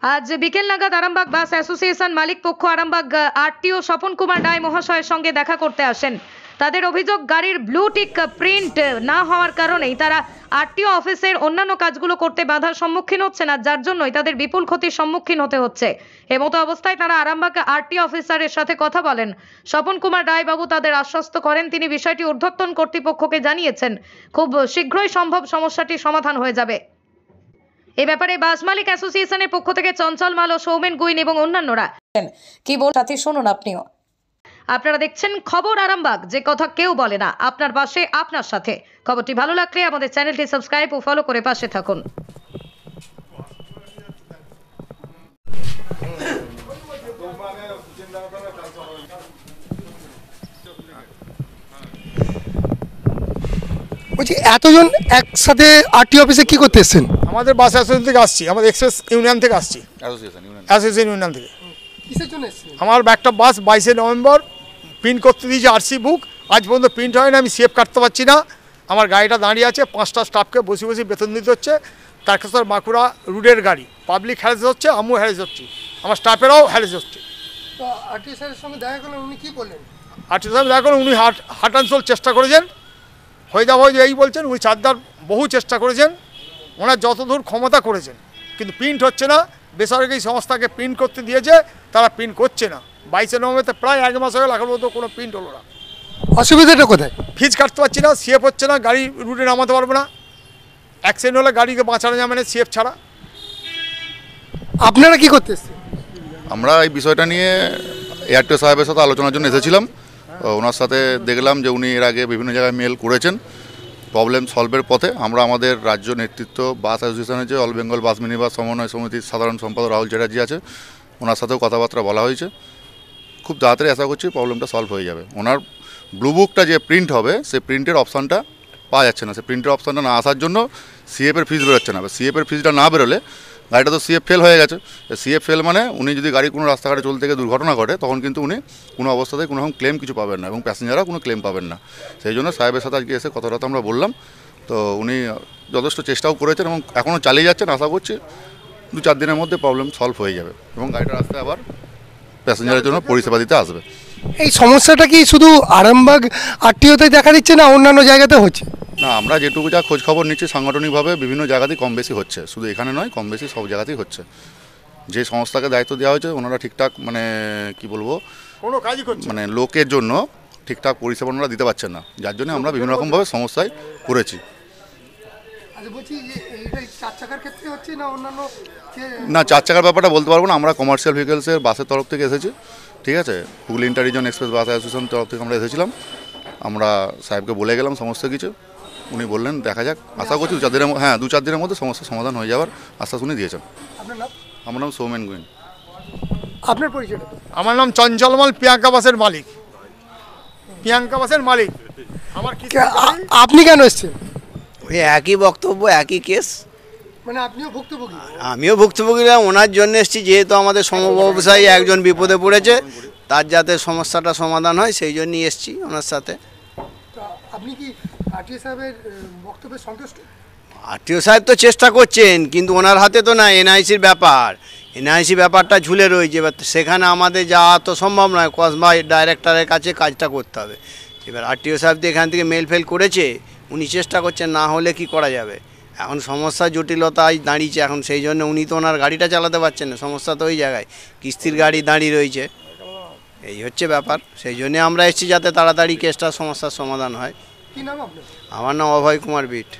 আজ বিকেল নাগাদ আরামবাগ বাস অ্যাসোসিয়েশন মালিক পক্ষ আরামবাগ আরটিও স্বপন কুমার রায় মহাশয়ের সঙ্গে দেখা করতে আসেন। তাদের অভিযোগ, গাড়ির ব্লু টিক প্রিন্ট না হওয়ার কারণেই তারা আরটিও অফিসের অন্যান্য কাজগুলো করতে বাধার সম্মুখীন হচ্ছে না, যার জন্যই তাদের বিপুল ক্ষতির সম্মুখীন হতে হচ্ছে। এমতো অবস্থায় তারা আরামবাগ আরটিও অফিসারের সাথে কথা বলেন। স্বপন কুমার রায় বাবু তাদের আশ্বস্ত করেন তিনি বিষয়টি ঊর্ধ্বতন কর্তৃপক্ষকে জানিয়েছেন, খুব শীঘ্রই সম্ভব সমস্যাটি সমাধান হয়ে যাবে। এই ব্যাপারে বাস মালিক অ্যাসোসিয়েশনের পক্ষ থেকে চঞ্চল মাল ও সৌমেন গুইন এবং অন্যান্যরা কি বল সাথে শুনুন আপনিও। আপনারা দেখছেন খবর আরামবাগ, যে কথা কেউ বলে না, আপনার পাশে আপনার সাথে। খবরটি ভালো লাগলে আমাদের চ্যানেলটি সাবস্ক্রাইব ও ফলো করে পাশে থাকুন। বলছি এতজন একসাথে আরটিও অফিসে কি করতে এসেছেন? আমাদের বাস অ্যাসোসিয়েশন থেকে আসছি, আমাদের এক্সপ্রেস ইউনিয়ন থেকে আসছি, অ্যাসোসিয়েশন ইউনিয়ন থেকে। কিসের জন্য এসেছেন? আমার একটা বাস 22শে নভেম্বর প্রিন্ট করতে দিয়েছে আরসি বুক, আজ পর্যন্ত প্রিন্ট হয় না। আমি সেভ কাটতে পারছি না, আমার গাড়িটা দাঁড়িয়ে আছে, 5টা স্টাফকে বসে বসে বেতন দিতে হচ্ছে। তারকেশ্বর বাঁকুড়া রুটের গাড়ি, পাবলিক হ্যারেস হচ্ছে, আমিও হ্যারেস হচ্ছি, আমার স্টাফেরাও হ্যারেস হচ্ছে। তো আরটিও স্যারের সঙ্গে দেখা করলেন, উনি কি বললেন? আরটিও সাহেব দেখা করলেন, উনি হার্ট অ্যান্ড সোল চেষ্টা করেছেন, হয়ে যাবো এই বলছেন। উনি চারদার বহু চেষ্টা করেছেন, ওনার যতদূর ক্ষমতা করেছেন, কিন্তু প্রিন্ট হচ্ছে না। বেসরকারি সংস্থাকে প্রিন্ট করতে দিয়েছে, তারা প্রিন্ট করছে না। 22শে নভেম্বর প্রায় 1 মাস হয়ে গেল, এখন পর্যন্ত কোনো প্রিন্ট হলো না। অসুবিধাটা কোথায়? ফিজ কাটতে পারছি না, সিএফ হচ্ছে না, গাড়ি রুটে নামাতে পারবো না। অ্যাক্সিডেন্ট হলে গাড়িকে বাঁচানো যাবে না সিএফ ছাড়া। আপনারা কি করতে এসেছেন? আমরা এই বিষয়টা নিয়ে এআরটিও সাহেবের সাথে আলোচনার জন্য এসেছিলাম। ওনার সাথে দেখলাম যে উনি এর আগে বিভিন্ন জায়গায় মেল করেছেন প্রবলেম সলভের পথে। আমরা আমাদের রাজ্য নেতৃত্ব বাস অ্যাসোসিয়েশনের যে অল বেঙ্গল বাস মিনি বাস সমন্বয় সমিতির সাধারণ সম্পাদক রাহুল চ্যাটার্জি আছে, ওনার সাথেও কথাবার্তা বলা হয়েছে। খুব তাড়াতাড়ি আশা করছি প্রবলেমটা সলভ হয়ে যাবে। ওনার ব্লু বুকটা যে প্রিন্ট হবে, সেই প্রিন্টের অপশানটা পাওয়া যাচ্ছে না। সেই প্রিন্টের অপশানটা না আসার জন্য সিএফের ফিজ বেরোচ্ছে না। সিএফের ফিজটা না বেরোলে গাড়িটা তো সিএফ ফেল হয়ে গেছে। সিএফ ফেল মানে উনি যদি গাড়ি কোনো রাস্তাঘাটে চলতে গিয়ে দুর্ঘটনা ঘটে, তখন কিন্তু উনি কোনো অবস্থাতেই কোনো রকম ক্লেম কিছু পাবেন না, এবং প্যাসেঞ্জাররা কোনো ক্লেম পাবেন না। সেই জন্য সাহেবের সাথে আজকে এসে কথাটা আমরা বললাম। তো উনি যথেষ্ট চেষ্টাও করেছেন এবং এখনও চালিয়ে যাচ্ছেন। আশা করছি 2-4 দিনের মধ্যে প্রবলেম সলভ হয়ে যাবে এবং গাড়িটা রাস্তায় আবার প্যাসেঞ্জারের জন্য পরিষেবা দিতে আসবে। এই সমস্যাটা কি শুধু আরামবাগ আরটিওতে দেখা দিচ্ছে না অন্যান্য জায়গাতে হচ্ছে? না, আমরা যেটুকু যা খোঁজ খবর নিচ্ছি সাংগঠনিকভাবে বিভিন্ন জায়গাতেই কম বেশি হচ্ছে, শুধু এখানে নয়, কম বেশি সব জায়গাতেই হচ্ছে। যে সংস্থাকে দায়িত্ব দেওয়া হয়েছে ওনারা ঠিকঠাক কি বলবো, কোনো কাজই করছে মানে লোকের জন্য ঠিকঠাক পরিষেবা ওনারা দিতে পারছেন না, যার জন্য আমরা বিভিন্ন রকমভাবে সমস্যায় পড়েছি। না, 4 চাকার ব্যাপারটা বলতে পারবো না। আমরা কমার্শিয়াল ভেহিকেলসের বাসের তরফ থেকে এসেছি, ঠিক আছে। হুগলি ইন্টাররিজন এক্সপ্রেস বাস অ্যাসোসিয়েশনের তরফ থেকে আমরা এসেছিলাম। আমরা সাহেবকে বলে গেলাম সমস্ত কিছু, উনি বললেন দেখা যাক। আশা করছি 2-4 দিনের মধ্যে সমস্যার সমাধান হয়ে যাওয়ার আশ্বাস উনি দিয়েছেন। আমার নাম সৌমেন গুইন। আপনার পরিচয়? আমার নাম চঞ্চলমাল, প্রিয়াঙ্কা বাসের মালিক। প্রিয়াঙ্কা বাসের মালিক। আমার আপনি কেন এসেছেন? ওই একই বক্তব্য, একই কেস। মানে আপনিও ভুক্তভোগী? আমিও ভুক্তভোগী, ওনার জন্য এসেছি। যেহেতু আমাদের সমব্যবসায়ী একজন বিপদে পড়েছে, তার যাতে সমস্যাটা সমাধান হয়, সেই জন্যই এসেছি ওনার সাথে। আপনি কি আরটিও সাহেবের বক্তব্যে সন্তুষ্ট? আরটিও সাহেব তো চেষ্টা করছেন, কিন্তু ওনার হাতে তো না এনআইসির ব্যাপার। এনআইসি ব্যাপারটা ঝুলে রয়েছে, এবার সেখানে আমাদের যাওয়া তো সম্ভব নয়। কসবা ডাইরেক্টরের কাছে কাজটা করতে হবে। এবার আরটিও সাহেব তো এখান থেকে মেল ফেল করেছে, উনি চেষ্টা করছেন, না হলে কি করা যাবে। এখন সমস্যা জটিলতায় দাঁড়িয়েছে এখন, সেই জন্য উনি তো ওনার গাড়িটা চালাতে পারছেন না। সমস্যা তো ওই জায়গায়, কিস্তির গাড়ি দাঁড়িয়ে রয়েছে, এই হচ্ছে ব্যাপার। সেই জন্য আমরা এসেছি যাতে তাড়াতাড়ি কেসটার সমস্যার সমাধান হয়। কি নাম আপনার? আমার নাম অভয় কুমার বিট।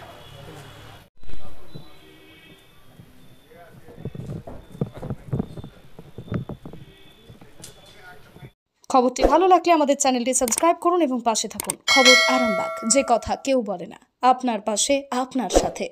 খবরটি ভালো লাগলে আমাদের চ্যানেলটি সাবস্ক্রাইব করুন এবং পাশে থাকুন। খবর আরামবাগ, যে কথা কেউ বলে না, আপনার পাশে আপনার সাথে।